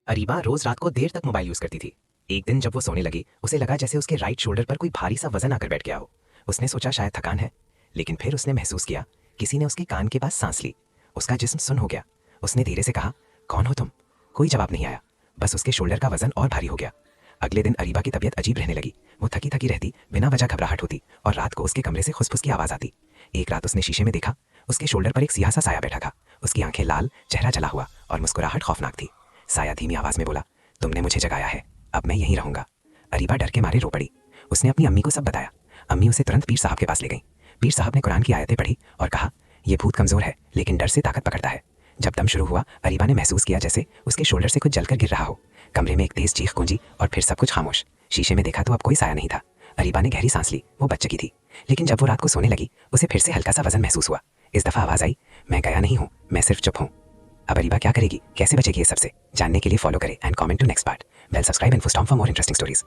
अरीबा रोज रात को देर तक मोबाइल यूज करती थी। एक दिन जब वो सोने लगी, उसे लगा जैसे उसके राइट शोल्डर पर कोई भारी सा वजन आकर बैठ गया हो। उसने सोचा शायद थकान है, लेकिन फिर उसने महसूस किया किसी ने उसके कान के पास सांस ली। उसका जिस्म सुन्न हो गया। उसने धीरे से कहा, कौन हो तुम? कोई जवाब नहीं आया, बस उसके शोल्डर का वजन और भारी हो गया। अगले दिन अरीबा की तबीयत अजीब रहने लगी। वो थकी थकी रहती, बिना वजह घबराहट होती, और रात को उसके कमरे से खुसफुस की आवाज आती। एक रात उसने शीशे में देखा, उसके शोल्डर पर एक सियाह सा साया बैठा था। उसकी आंखें लाल, चेहरा जला हुआ और मुस्कुराहट खौफनाक थी। साया धीमी आवाज में बोला, तुमने मुझे जगाया है, अब मैं यहीं रहूंगा। अरीबा डर के मारे रो पड़ी। उसने अपनी अम्मी को सब बताया। अम्मी उसे तुरंत पीर साहब के पास ले गई। पीर साहब ने कुरान की आयतें पढ़ी और कहा, यह भूत कमजोर है लेकिन डर से ताकत पकड़ता है। जब दम शुरू हुआ, अरीबा ने महसूस किया जैसे उसके शोल्डर से कुछ जलकर गिर रहा हो। कमरे में एक तेज चीख गूंजी और फिर सब कुछ खामोश। शीशे में देखा तो अब कोई साया नहीं था। अरीबा ने गहरी सांस ली। वो बच्चे की थी, लेकिन जब वो रात को सोने लगी, उसे फिर से हल्का सा वजन महसूस हुआ। इस दफा आवाज आई, मैं गया नहीं हूँ, मैं सिर्फ चुप हूँ। अब अरीबा क्या करेगी, कैसे बचेगी ये सबसे? जानने के लिए फॉलो करें and comment to next part. Bell subscribe and for more interesting stories.